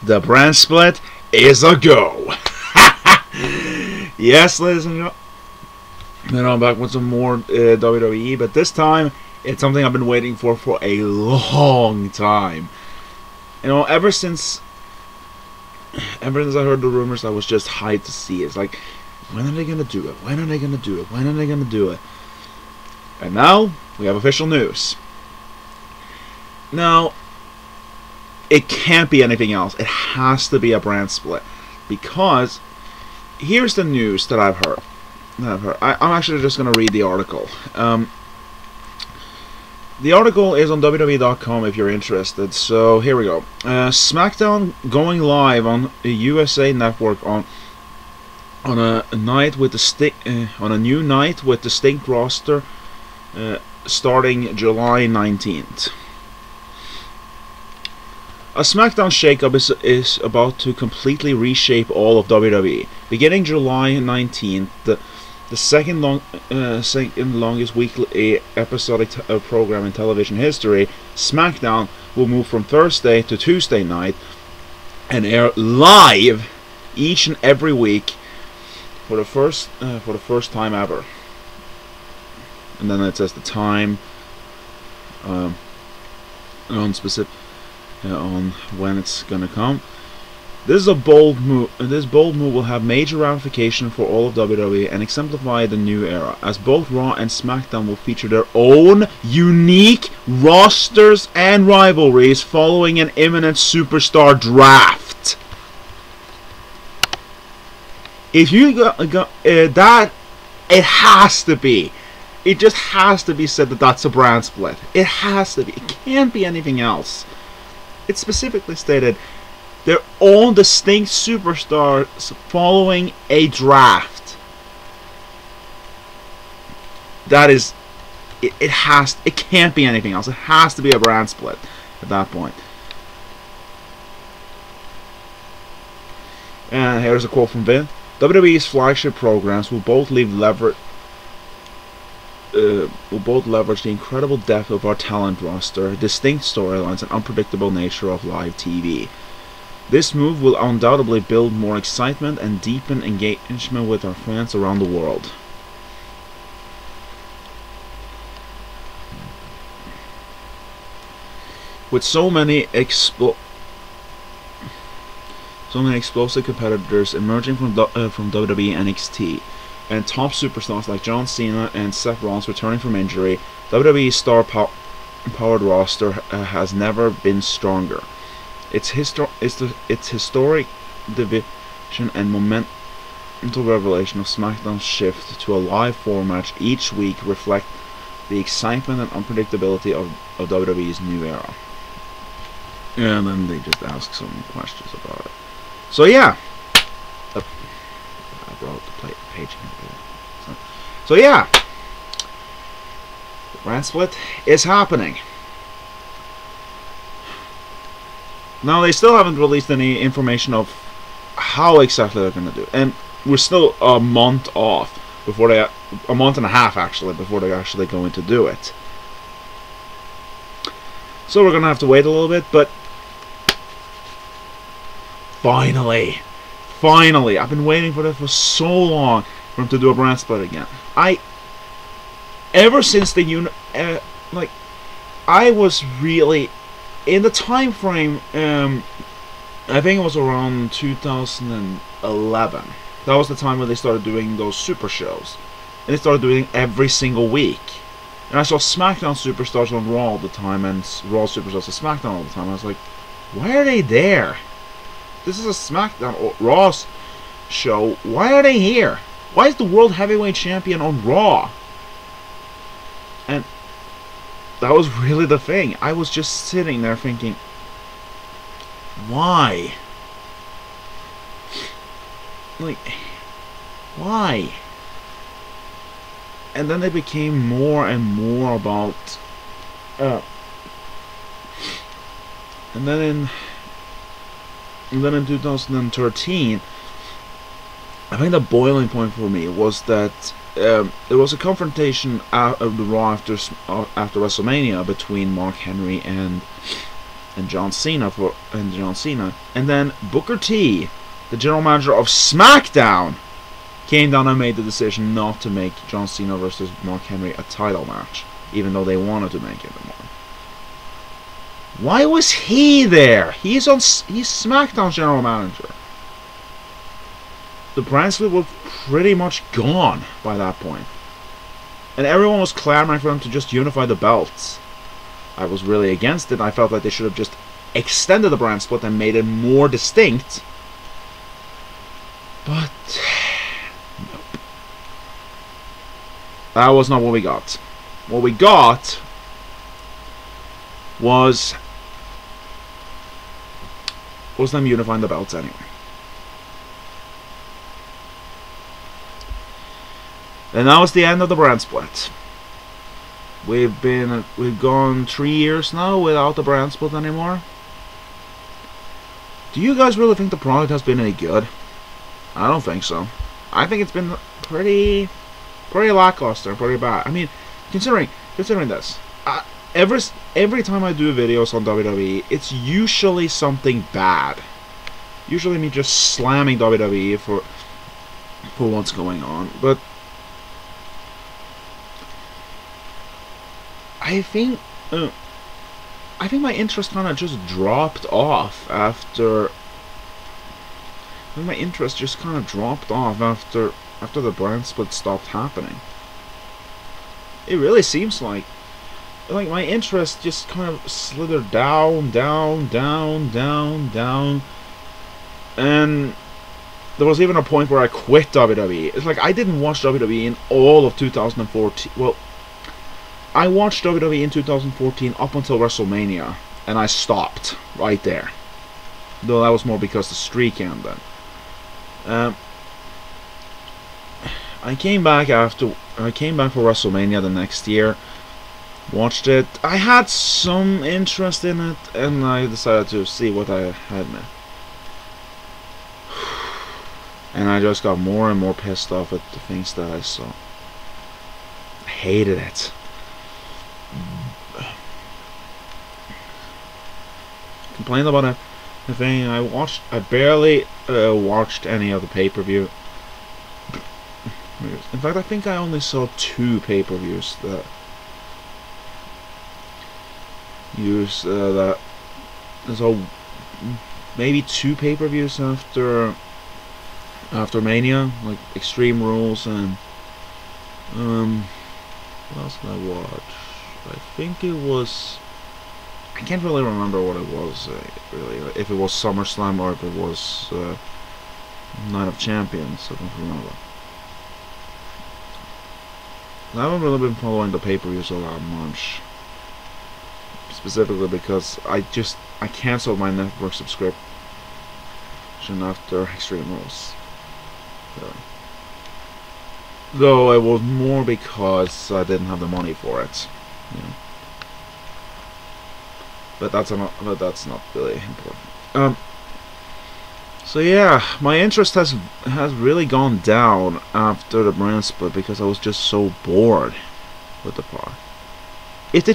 The brand split is a go. Yes, ladies and gentlemen. Then I'm back with some more WWE, but this time it's something I've been waiting for a long time. You know, ever since I heard the rumors, I was just hyped to see it. It's like, when are they gonna do it? When are they gonna do it? When are they gonna do it? And now we have official news. Now, it can't be anything else. It has to be a brand split, because here's the news that I've heard. I'm actually just going to read the article. The article is on WWE.com if you're interested. So here we go. SmackDown going live on the USA Network on a night with on a new night with distinct roster starting July 19th. A SmackDown shakeup is about to completely reshape all of WWE. Beginning July 19th, the second longest weekly episodic program in television history, SmackDown will move from Thursday to Tuesday night and air live each and every week for the first time ever. And then it says the time on specific. On when it's gonna come. This is a bold move. This bold move will have major ramifications for all of WWE and exemplify the new era, as both Raw and SmackDown will feature their own unique rosters and rivalries following an imminent superstar draft. If you got that, it has to be. It just has to be said that that's a brand split. It has to be. It can't be anything else. It specifically stated their own distinct superstars following a draft. That is, it can't be anything else. It has to be a brand split at that point. And here's a quote from Vin. WWE's flagship programs will both leverage the incredible depth of our talent roster, distinct storylines, and unpredictable nature of live TV. This move will undoubtedly build more excitement and deepen engagement with our fans around the world. With so many explosive competitors emerging from WWE NXT, and top superstars like John Cena and Seth Rollins returning from injury, WWE's star-powered roster has never been stronger. Its historic division and monumental revelation of SmackDown's shift to a live format each week reflect the excitement and unpredictability of WWE's new era. And then they just ask some questions about it. So yeah. I brought the page in. So yeah, the brand split is happening. Now they still haven't released any information of how exactly they're going to do it, and we're still a month off before a month and a half actually before they're actually going to do it. So we're going to have to wait a little bit, but finally, I've been waiting for this for so long for him to do a brand split again. Ever since the I was really in the time frame. I think it was around 2011. That was the time when they started doing those super shows, and they started doing it every single week. And I saw SmackDown superstars on Raw all the time, and Raw superstars on SmackDown all the time. I was like, why are they there? This is a SmackDown or Raw show. Why are they here? Why is the World Heavyweight Champion on Raw? And that was really the thing. I was just sitting there thinking, why? Like, why? And then it became more and more about and then in 2013, I think the boiling point for me was that there was a confrontation of the Raw after WrestleMania between Mark Henry and and John Cena, and then Booker T, the general manager of SmackDown, came down and made the decision not to make John Cena versus Mark Henry a title match, even though they wanted to make it more. Why was he there? He's SmackDown's general manager. The brand split was pretty much gone by that point, and everyone was clamoring for them to just unify the belts. I was really against it. I felt like they should have just extended the brand split and made it more distinct. But nope. That was not what we got. What we got was them unifying the belts anyway. And that was the end of the brand split. We've gone 3 years now without the brand split anymore. Do you guys really think the product has been any good? I don't think so. I think it's been pretty lackluster, pretty bad. I mean, considering this, every time I do videos on WWE, it's usually something bad. Usually me just slamming WWE for what's going on, but I think my interest kind of just dropped off after. My interest just kind of dropped off after the brand split stopped happening. It really seems like my interest just kind of slithered down, and there was even a point where I quit WWE. It's like I didn't watch WWE in all of 2014. Well, I watched WWE in 2014 up until WrestleMania, and I stopped right there. Though that was more because the streak ended. I came back for WrestleMania the next year, watched it. I had some interest in it, and I decided to see what I had met. And I just got more and more pissed off at the things that I saw. I hated it. Complained about it. The thing I barely watched any of the pay-per-view. In fact, I think I only saw 2 pay-per-views that use that. So maybe 2 pay-per-views after Mania, like Extreme Rules and what else did I watch? I think it was. I can't really remember what it was, really. If it was SummerSlam or if it was Night of Champions, I don't remember. I haven't really been following the pay-per-views all that much. Specifically because I cancelled my network subscription after Extreme Rules. Though it was more because I didn't have the money for it. Yeah. But that's not really important. So yeah, my interest has really gone down after the brand split because I was just so bored with the part. If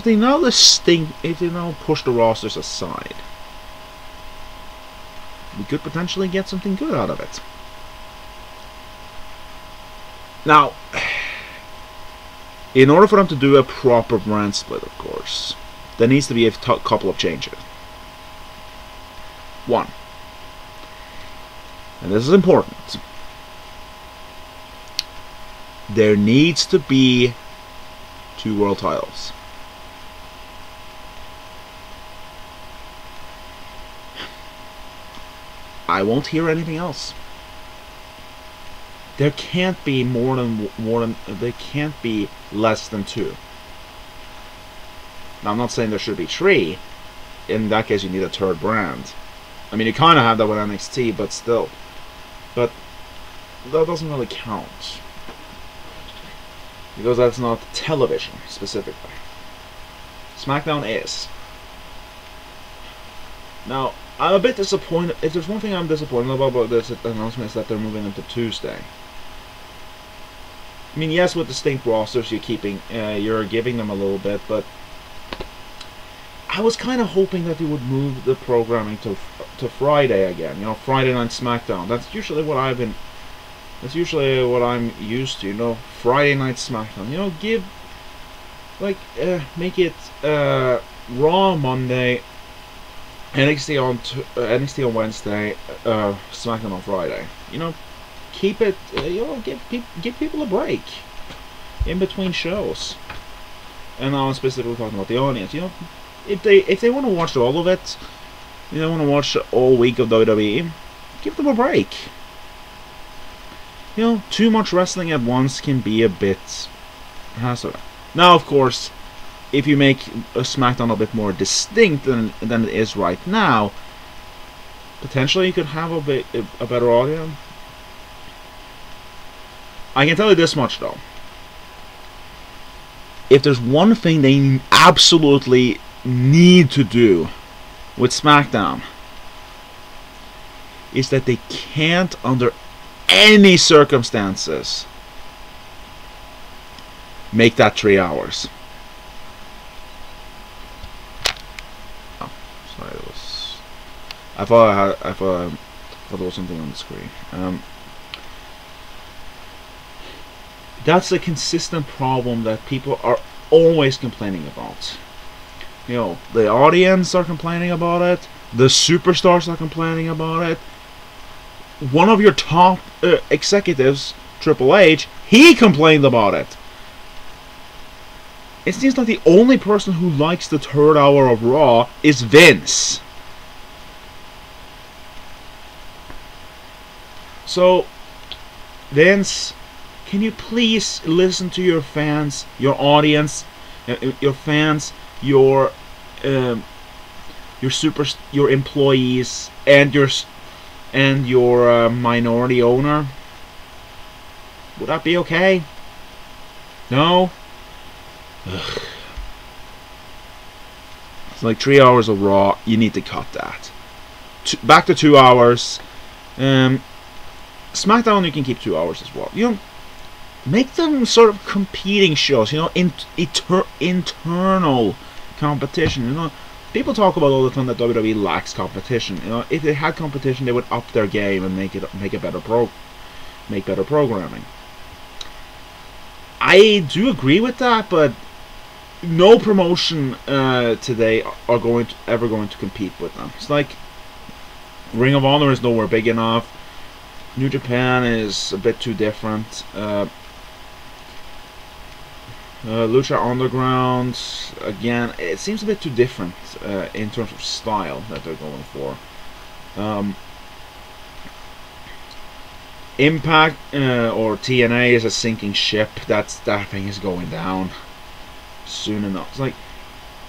they now push the rosters aside, we could potentially get something good out of it. Now, in order for them to do a proper brand split, of course, there needs to be a couple of changes. One, and this is important, there needs to be 2 world titles. I won't hear anything else. There can't be there can't be less than 2. Now, I'm not saying there should be 3. In that case, you need a 3rd brand. I mean, you kind of have that with NXT, but still. But that doesn't really count. Because that's not television, specifically. SmackDown is. Now, I'm a bit disappointed. If there's one thing I'm disappointed about this announcement, is that they're moving them to Tuesday. I mean, yes, with distinct rosters, you're giving them a little bit, but I was kind of hoping that they would move the programming to Friday again. You know, Friday Night SmackDown. That's usually what I've been. That's usually what I'm used to. You know, Friday Night SmackDown. You know, make it Raw on Monday, NXT on Wednesday, SmackDown on Friday. You know, keep it. You know, give people a break in between shows. And now I'm specifically talking about the audience. You know, if they want to watch all of it, you know, want to watch all week of WWE, give them a break. You know, too much wrestling at once can be a bit hassle. Now, of course, if you make a SmackDown a bit more distinct than it is right now, potentially you could have a better audience. I can tell you this much though. If there's one thing they absolutely need to do with SmackDown, is that they can't, under any circumstances, make that 3 hours. Oh, sorry, it was. I thought there was something on the screen. That's a consistent problem that people are always complaining about. You know, the audience are complaining about it. The superstars are complaining about it. One of your top executives, Triple H, he complained about it. It seems like the only person who likes the third hour of Raw is Vince. So, Vince, can you please listen to your fans, your audience, your fans, your employees, and your minority owner? Would that be okay? No? Ugh. It's like 3 hours of Raw. You need to cut that. Back to 2 hours. SmackDown, you can keep 2 hours as well. You know, make them sort of competing shows. You know, internal competition. You know, people talk about all the time that WWE lacks competition. You know, if they had competition, they would up their game and make better programming. I do agree with that, but no promotion today are ever going to compete with them. It's like Ring of Honor is nowhere big enough. New Japan is a bit too different. Lucha Underground, again, it seems a bit too different in terms of style that they're going for. Impact or TNA is a sinking ship. That thing is going down soon enough. It's like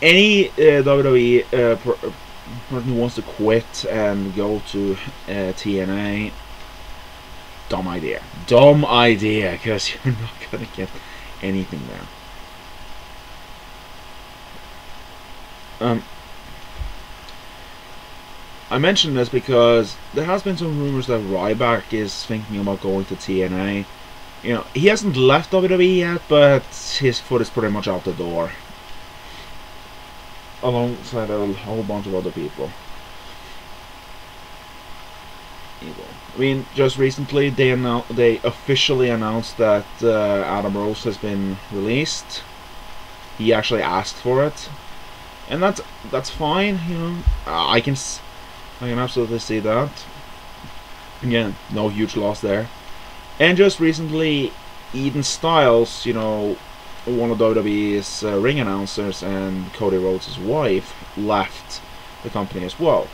any WWE person who wants to quit and go to TNA, dumb idea, because you're not gonna get anything there. I mentioned this because there has been some rumors that Ryback is thinking about going to TNA. You know, he hasn't left WWE yet, but his foot is pretty much out the door, alongside a whole bunch of other people. I mean, just recently they officially announced that Adam Rose has been released. He actually asked for it, and that's fine. You know, I can absolutely see that. Again, no huge loss there. And just recently, Eden Styles, you know, one of WWE's ring announcers, and Cody Rhodes' wife, left the company as well.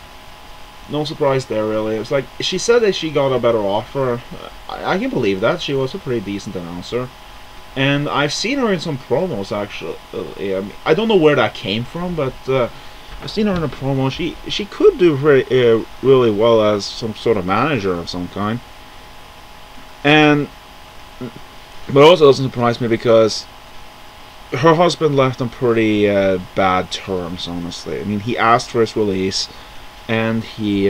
No surprise there, really. It was like, she said that she got a better offer. I can believe that. She was a pretty decent announcer. And I've seen her in some promos, actually. I don't know where that came from, but I've seen her in a promo. She could do really well as some sort of manager of some kind. But it also doesn't surprise me because her husband left on pretty bad terms, honestly. I mean, he asked for his release, and he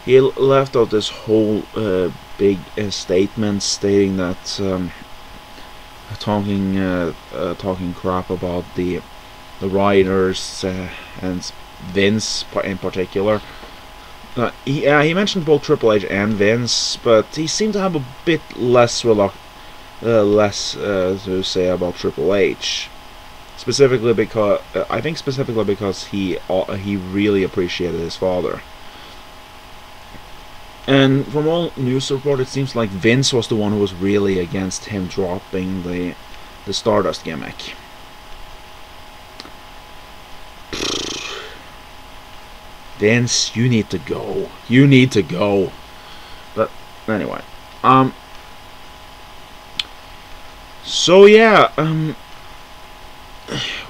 he left out this whole big statement stating that talking crap about the writers and Vince in particular. He mentioned both Triple H and Vince, but he seemed to have a bit less to say about Triple H. Specifically because I think because he really appreciated his father. And from all news reports, it seems like Vince was the one who was really against him dropping the Stardust gimmick. Vince, you need to go. You need to go. But anyway, so yeah,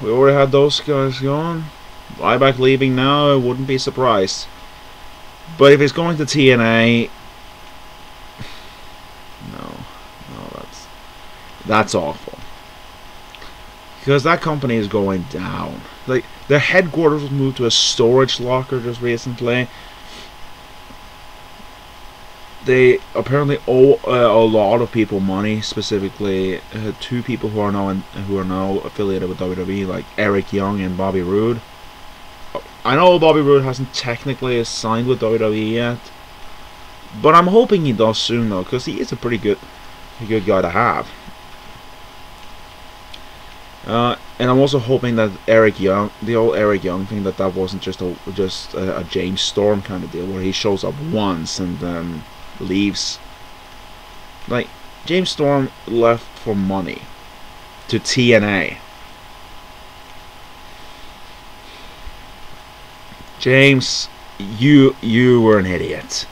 we already had those guys gone. Ryback leaving now, I wouldn't be surprised. But if he's going to TNA, no, that's awful. Because that company is going down. Like, their headquarters was moved to a storage locker just recently. They apparently owe a lot of people money, specifically two people who are now affiliated with WWE, like Eric Young and Bobby Roode. I know Bobby Roode hasn't technically signed with WWE yet, but I'm hoping he does soon though, because he is a pretty good guy to have. And I'm also hoping that Eric Young, the old Eric Young thing, that wasn't just a James Storm kind of deal where he shows up once and then leaves. Like, James Storm left for money to TNA. James, you were an idiot.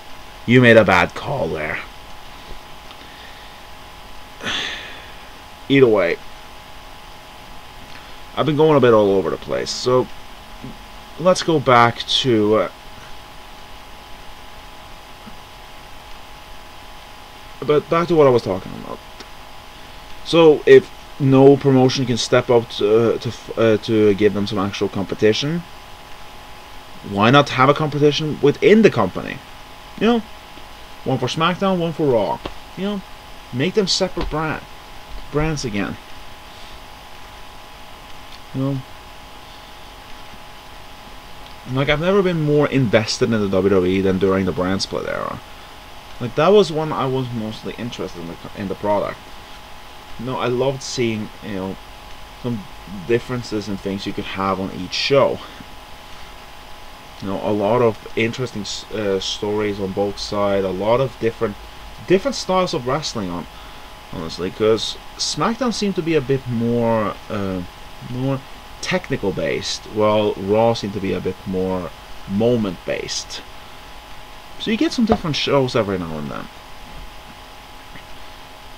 You made a bad call there. Either way, I've been going a bit all over the place, so let's go back to back to what I was talking about. So, if no promotion can step up to give them some actual competition, why not have a competition within the company? You know, one for SmackDown, one for Raw. You know, make them separate brands again. You know, like, I've never been more invested in the WWE than during the brand split era. Like, that was when I was mostly interested in the product. You know, I loved seeing, you know, some differences in things you could have on each show. You know, a lot of interesting stories on both sides, a lot of different styles of wrestling honestly, because SmackDown seemed to be a bit more technical based, while Raw seemed to be a bit more moment based. So you get some different shows every now and then.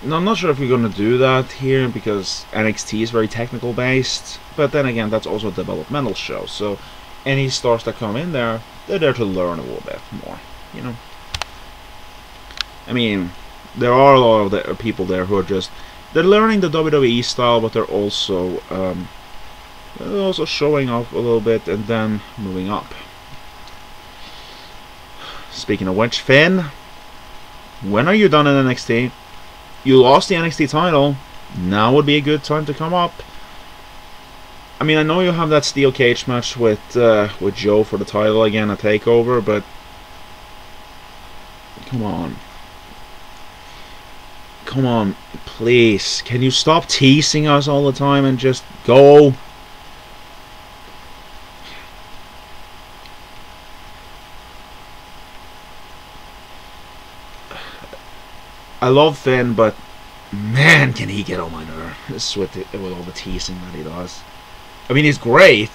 Now, I'm not sure if you're going to do that here because NXT is very technical based, but then again, that's also a developmental show, so any stars that come in there, they're there to learn a little bit more, you know. I mean, there are a lot of the people there who are they're learning the WWE style, but they're also showing off a little bit and then moving up. Speaking of which, Finn, when are you done in NXT? You lost the NXT title. Now would be a good time to come up. I mean, I know you have that steel cage match with Joe for the title again at TakeOver, but come on. Come on, please. Can you stop teasing us all the time and just go? I love Finn, but man, can he get on my nerves with all the teasing that he does. I mean, he's great.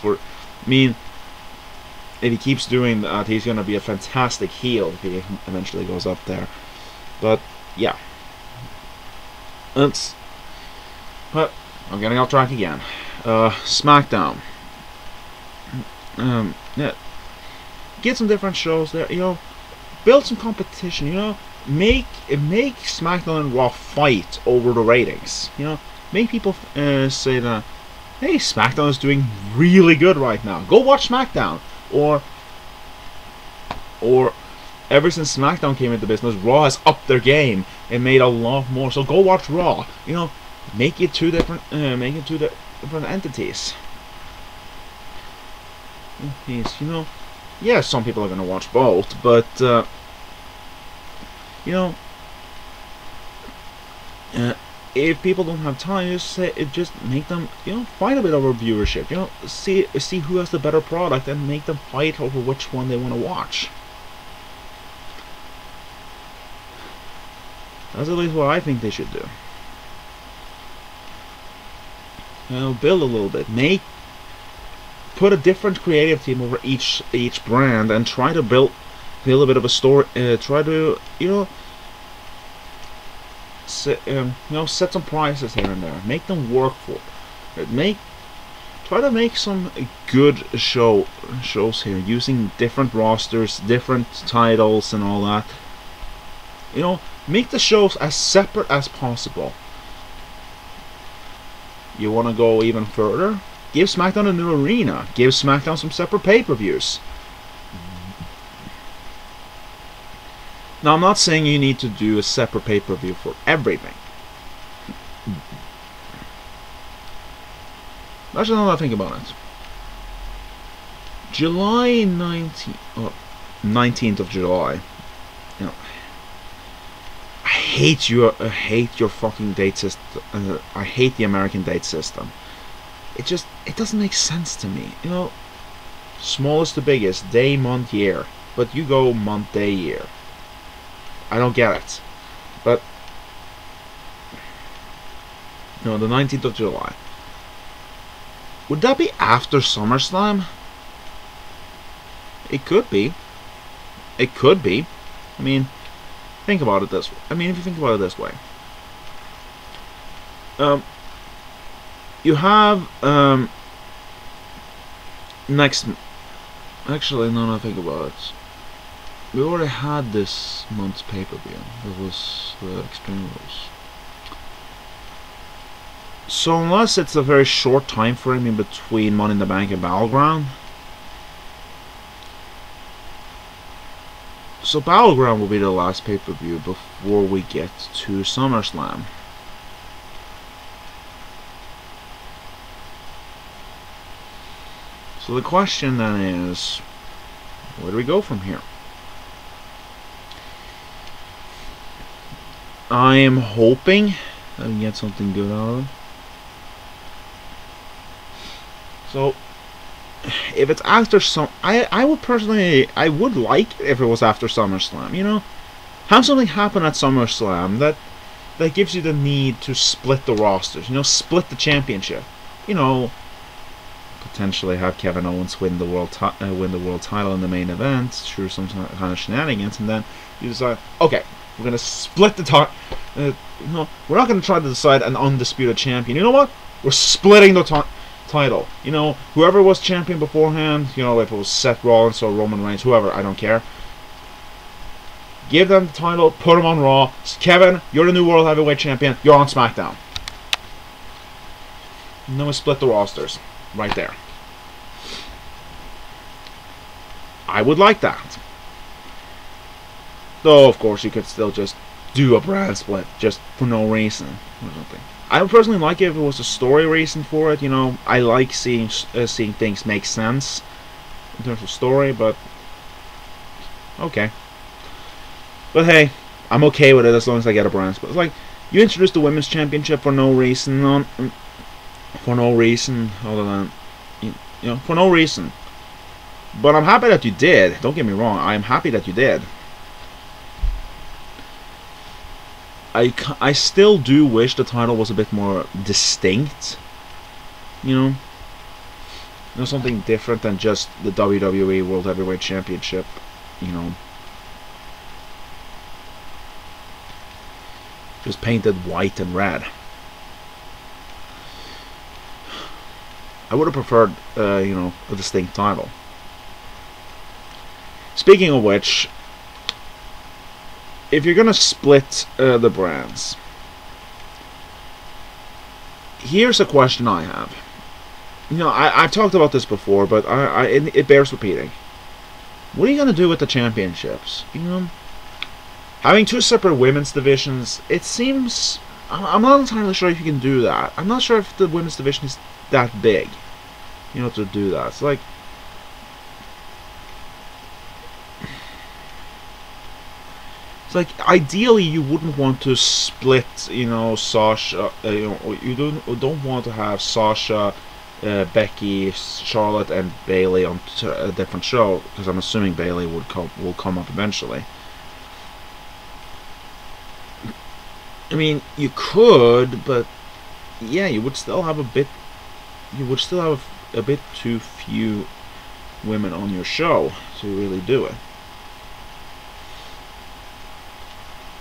I mean, if he keeps doing that, he's going to be a fantastic heel if he eventually goes up there. But yeah, but I'm getting off track again. SmackDown. Yeah, get some different shows there. You know, build some competition. You know, make SmackDown and Raw fight over the ratings. You know, make people say that, hey, SmackDown is doing really good right now. Go watch SmackDown, or ever since SmackDown came into business, Raw has upped their game and made a lot more. So go watch Raw. You know, make it two different entities. You know, yeah, some people are gonna watch both, but you know, if people don't have time, just make them, you know, fight a bit over viewership. You know, see who has the better product and make them fight over which one they want to watch. That's at least what I think they should do. You know, build a little bit. Put a different creative team over each brand and try to build a bit of a story. Try to, you know, set some prices here and there. Make them work for it. Try to make some good shows here using different rosters, different titles, and all that. You know, make the shows as separate as possible. You want to go even further? Give SmackDown a new arena. Give SmackDown some separate pay-per-views. Now, I'm not saying you need to do a separate pay-per-view for everything. That's another thing about it. July 19th of July. You know, I hate your fucking date system. I hate the American date system. It doesn't make sense to me. You know, smallest to biggest, day, month, year. But you go month, day, year. I don't get it. But, you know, the 19th of July. Would that be after SummerSlam? It could be. It could be. I mean, think about it this way. I mean, if you think about it this way. You have, next... Actually, now that I think about it. We already had this month's pay-per-view. That was Extreme Rules. So unless it's a very short time frame in between Money in the Bank and Battleground, so Battleground will be the last pay-per-view before we get to SummerSlam. So the question then is, where do we go from here? I am hoping I can get something good out of it. So, if it's after I would personally, I would like it if it was after SummerSlam. You know, have something happen at SummerSlam that gives you the need to split the rosters. You know, split the championship. You know, potentially have Kevin Owens win the world title in the main event through some kind of shenanigans, and then you decide, okay, we're gonna split the title. No, we're not gonna try to decide an undisputed champion. You know what? We're splitting the title. You know, whoever was champion beforehand, you know, if it was Seth Rollins or Roman Reigns, whoever, I don't care. Give them the title, put them on Raw. Kevin, you're the new World Heavyweight Champion. You're on SmackDown. And then we split the rosters. Right there. I would like that. Though, of course, you could still just do a brand split just for no reason or something. I would personally like it if it was a story reason for it. You know, I like seeing things make sense in terms of story, but okay. But hey, I'm okay with it as long as I get a brand split. It's like you introduced the Women's Championship for no reason, other than you know, for no reason. But I'm happy that you did. Don't get me wrong. I'm happy that you did. I still do wish the title was a bit more distinct. You know, something different than just the WWE World Heavyweight Championship. You know, just painted white and red. I would have preferred, you know, a distinct title. Speaking of which, if you're gonna split the brands, here's a question I have. You know, I've talked about this before, but it bears repeating. what are you gonna do with the championships? You know, having two separate women's divisions. It seems I'm not entirely sure if you can do that. I'm not sure if the women's division is that big, you know, to do that. It's like ideally you wouldn't want to split, you know, Sasha. You don't want to have Sasha, Becky, Charlotte, and Bayley on a different show, because I'm assuming Bayley will come up eventually. I mean, you could, but yeah, you would still have a bit. You would still have a bit too few women on your show to really do it.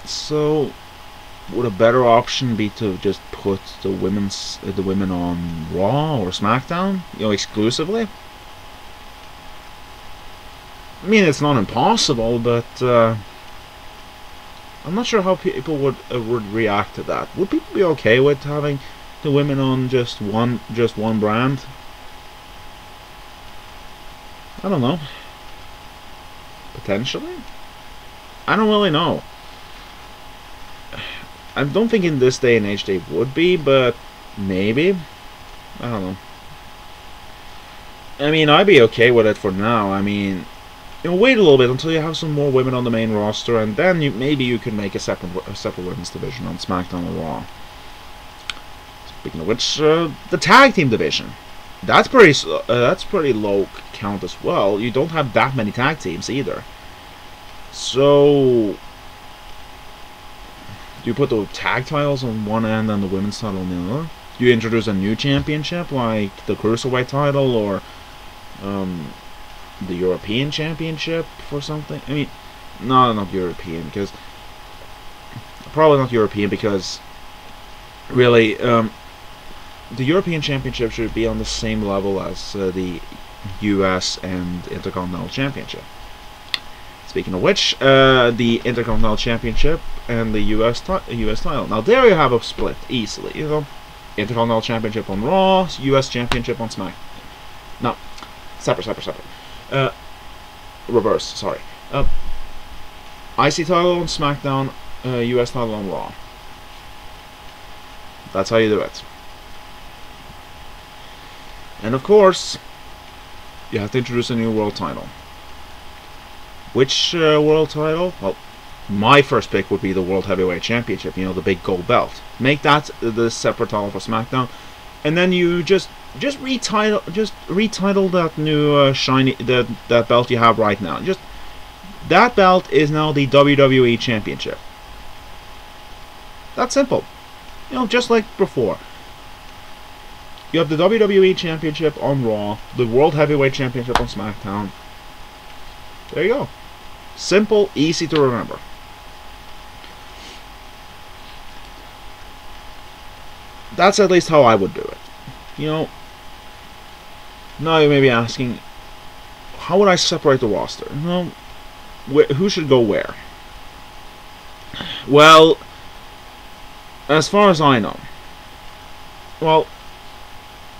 So, would a better option be to just put the women on Raw or SmackDown, you know, exclusively? I mean, it's not impossible, but I'm not sure how people would react to that. Would people be okay with having the women on just one brand? I don't know. Potentially? I don't really know. I don't think in this day and age they would be, but maybe. I don't know. I mean, I'd be okay with it for now. I mean, you know, wait a little bit until you have some more women on the main roster, and then maybe you can make a separate women's division on SmackDown or Raw. Speaking of which, the tag team division, that's pretty low count as well. You don't have that many tag teams either. So, do you put the tag titles on one end and the women's title on the other? Do you introduce a new championship like the Cruiserweight title or the European Championship or something? I mean, no, not European, because probably not European, because really the European Championship should be on the same level as the US and Intercontinental Championship. Speaking of which, the Intercontinental Championship and the US title. Now there you have a split easily. You know, Intercontinental Championship on Raw, US Championship on SmackDown. No, separate. Reverse. Sorry. IC title on SmackDown, US title on Raw. That's how you do it. And of course, you have to introduce a new world title. Which world title? Well, my first pick would be the World Heavyweight Championship. You know, the big gold belt. Make that the separate title for SmackDown, and then you just retitle that new shiny that belt you have right now. Just that belt is now the WWE Championship. That's simple. You know, just like before. You have the WWE Championship on Raw, the World Heavyweight Championship on SmackDown. There you go. Simple, easy to remember. That's at least how I would do it. You know, now you may be asking, how would I separate the roster? No, who should go where? Well, as far as I know, well,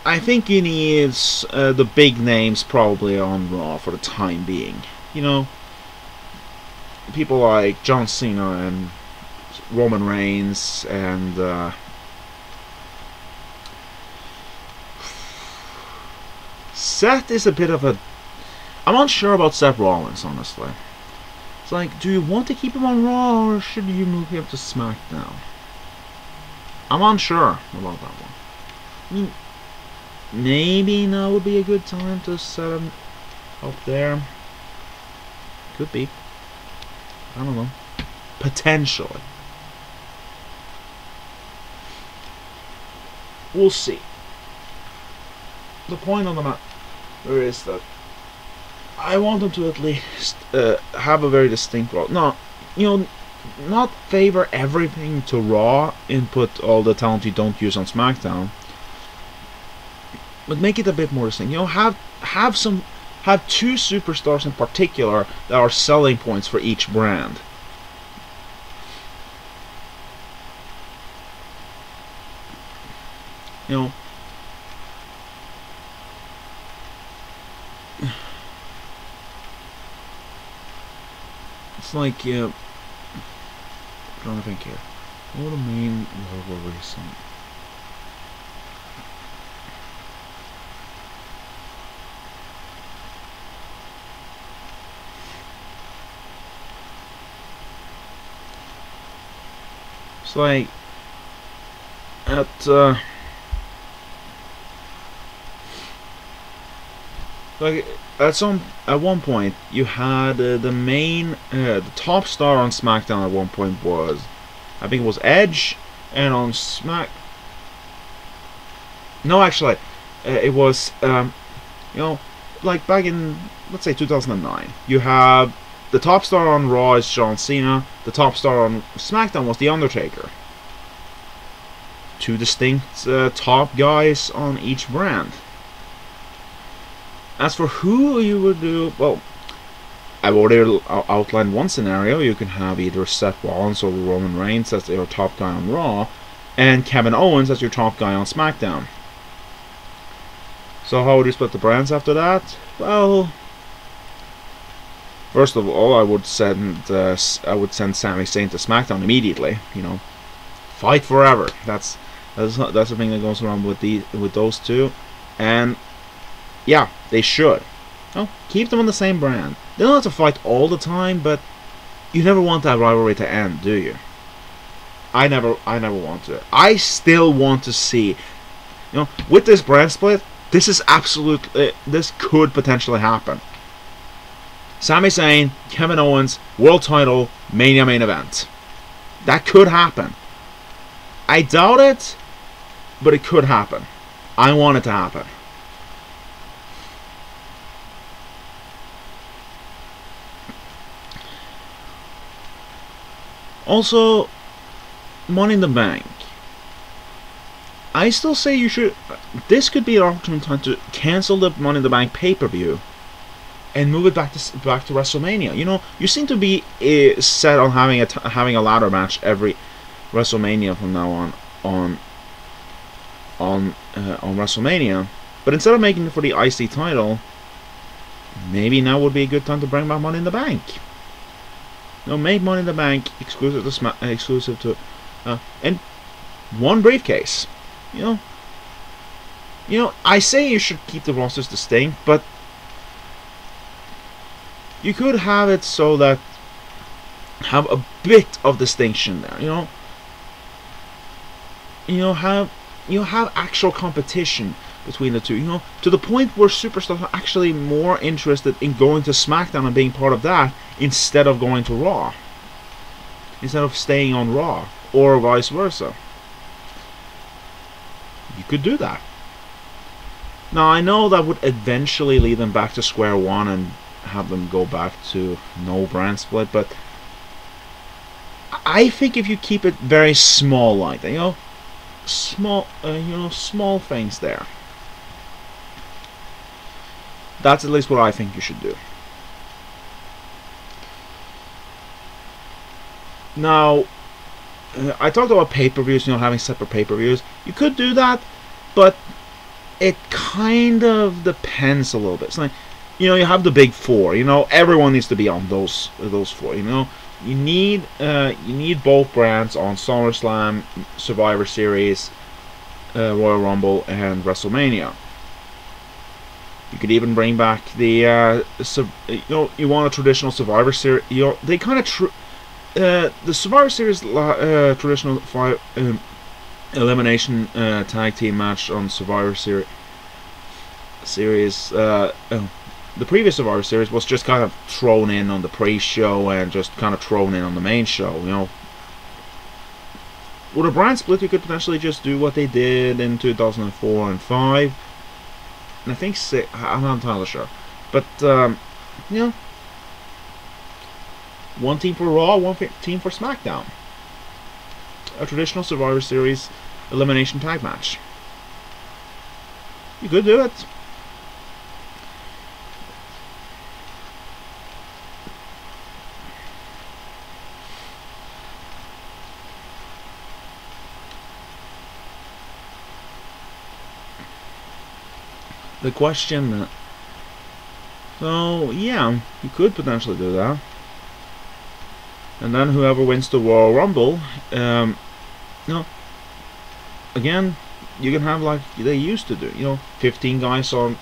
I think you need the big names probably on Raw for the time being. You know, people like John Cena and Roman Reigns and Seth is a bit of a... I'm unsure about Seth Rollins, honestly. It's like, do you want to keep him on Raw or should you move him to SmackDown? I'm unsure about that one. I mean, maybe now would be a good time to set him up there. Could be. I don't know. Potentially. We'll see. The point on the matter is that I want them to at least have a very distinct role. No, you know, not favor everything to Raw and put all the talent you don't use on SmackDown, but make it a bit more distinct. You know, have two superstars in particular that are selling points for each brand. You know, like, I'm trying to think here. What the main logo reason? It's like at like at one point you had the main the top star on SmackDown at one point was, I think it was Edge, and on no, actually it was you know, like back in, let's say, 2009, you have the top star on Raw is John Cena, the top star on SmackDown was The Undertaker. Two distinct top guys on each brand. As for who you would do, well, I've already outlined one scenario. You can have either Seth Rollins or Roman Reigns as your top guy on Raw, and Kevin Owens as your top guy on SmackDown. So how would you split the brands after that? Well, first of all, I would send Sami Zayn to SmackDown immediately. You know, fight forever. That's the thing that goes around with those two, and yeah, they should. Well, keep them on the same brand. They don't have to fight all the time, but you never want that rivalry to end, do you? I never want to. I still want to see, you know, with this brand split, this is absolutely, this could potentially happen. Sami Zayn, Kevin Owens, world title, Mania main event. That could happen. I doubt it, but it could happen. I want it to happen. Also, Money in the Bank. I still say you should. This could be an opportune time to cancel the Money in the Bank pay-per-view and move it back to WrestleMania. You know, you seem to be set on having a ladder match every WrestleMania from now on WrestleMania. But instead of making it for the IC title, maybe now would be a good time to bring back Money in the Bank. No, make Money in the Bank exclusive to and one briefcase. You know, I say you should keep the rosters distinct, but you could have it so that have a bit of distinction there. Have actual competition between the two. You know, to the point where superstars are actually more interested in going to SmackDown and being part of that instead of going to Raw, instead of staying on Raw, or vice versa. You could do that. Now, I know that would eventually lead them back to square one and have them go back to no brand split, but I think if you keep it very small like that, small things there, that's at least what I think you should do. Now, I talked about pay-per-views, having separate pay-per-views. You could do that, but it kind of depends a little bit. It's like, you have the big four. Everyone needs to be on those four. You need both brands on SummerSlam, Survivor Series, Royal Rumble, and WrestleMania. You could even bring back the you want a traditional Survivor Series. They kind of the Survivor Series traditional elimination tag team match on Survivor Series. The previous Survivor Series was just kind of thrown in on the pre-show and just kind of thrown in on the main show. With a brand split, you could potentially just do what they did in 2004 and 5, and I think 6. I'm not entirely sure, but one team for Raw, one team for SmackDown. A traditional Survivor Series elimination tag match. You could do it. The question. So yeah, you could potentially do that. and then whoever wins the Royal Rumble, you know, again, you can have like they used to do, 15 guys on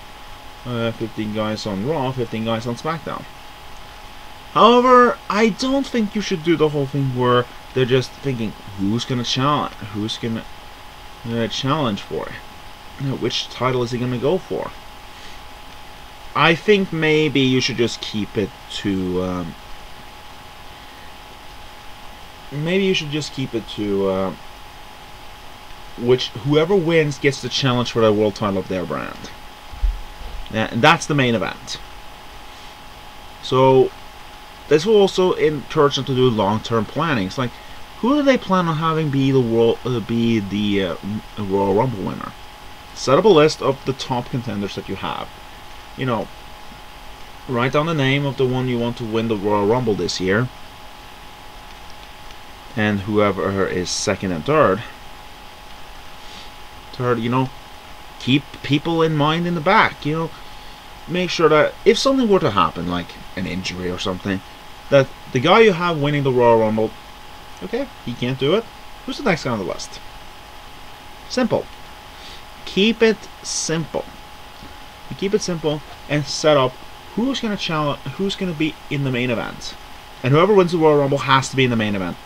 15 guys on Raw, 15 guys on SmackDown. However, I don't think you should do the whole thing where they're just thinking who's gonna challenge, challenge for it. Which title is he gonna go for? I think maybe you should just keep it to which whoever wins gets the challenge for the world title of their brand. And that's the main event. So this will also encourage them to do long-term planning. It's like, who do they plan on having be the Royal Rumble winner? Set up a list of the top contenders that you have. Write down the name of the one you want to win the Royal Rumble this year, and whoever is second and third, keep people in mind in the back. Make sure that if something were to happen, like an injury or something, that the guy you have winning the Royal Rumble, okay, he can't do it, who's the next guy on the list? Simple. Keep it simple. You keep it simple and set up who's going to challenge, who's going to be in the main event, and whoever wins the Royal Rumble has to be in the main event.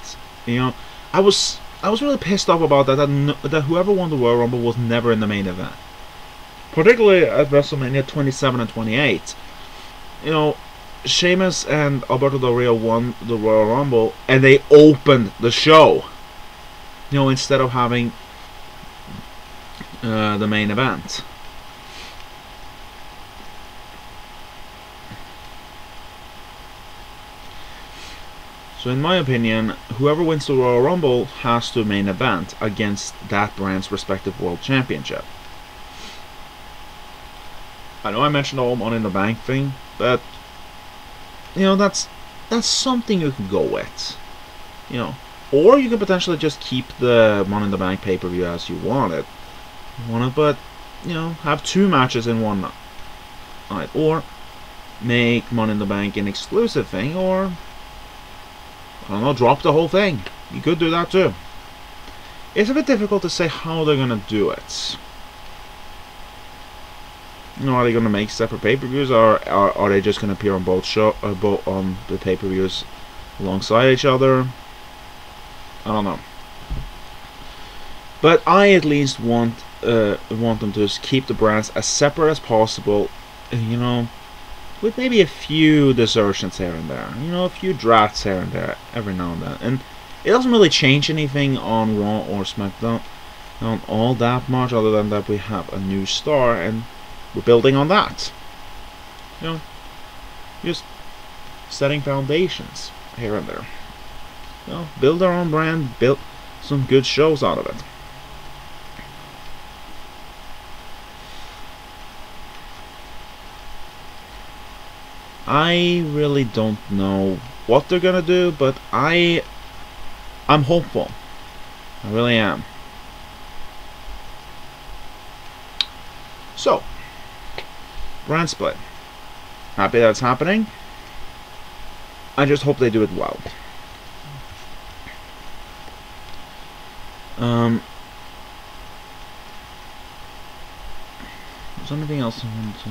I was really pissed off about that whoever won the Royal Rumble was never in the main event, particularly at WrestleMania 27 and 28. Sheamus and Alberto Del Rio won the Royal Rumble, and they opened the show. Instead of having the main event. So in my opinion, whoever wins the Royal Rumble has to main event against that brand's respective world championship. I know I mentioned the whole Money in the Bank thing, but that's something you can go with. Or you can potentially just keep the Money in the Bank pay-per-view as you want it. But have 2 matches in one night, or make Money in the Bank an exclusive thing, or I don't know, drop the whole thing. You could do that too. It's a bit difficult to say how they're gonna do it. Are they gonna make separate pay-per-views, or are they just gonna appear on both on the pay-per-views alongside each other? I don't know. But I at least want them to just keep the brands as separate as possible. With maybe a few desertions here and there, a few drafts here and there, every now and then. And it doesn't really change anything on Raw or SmackDown all that much, other than that we have a new star and we're building on that. Just setting foundations here and there. Build our own brand, build some good shows out of it. I really don't know what they're gonna do, but I'm hopeful. I really am. So, brand split. Happy that's happening. I just hope they do it well. Is there anything else I want to...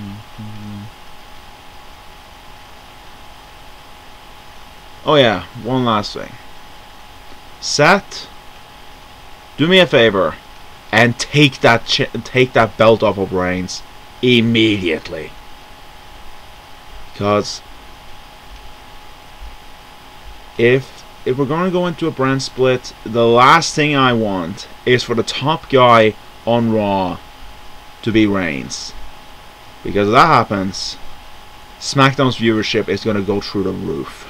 Oh yeah, one last thing. Seth, do me a favor and take that belt off of Reigns immediately. Because if we're going to go into a brand split, the last thing I want is for the top guy on Raw to be Reigns. Because if that happens, SmackDown's viewership is going to go through the roof.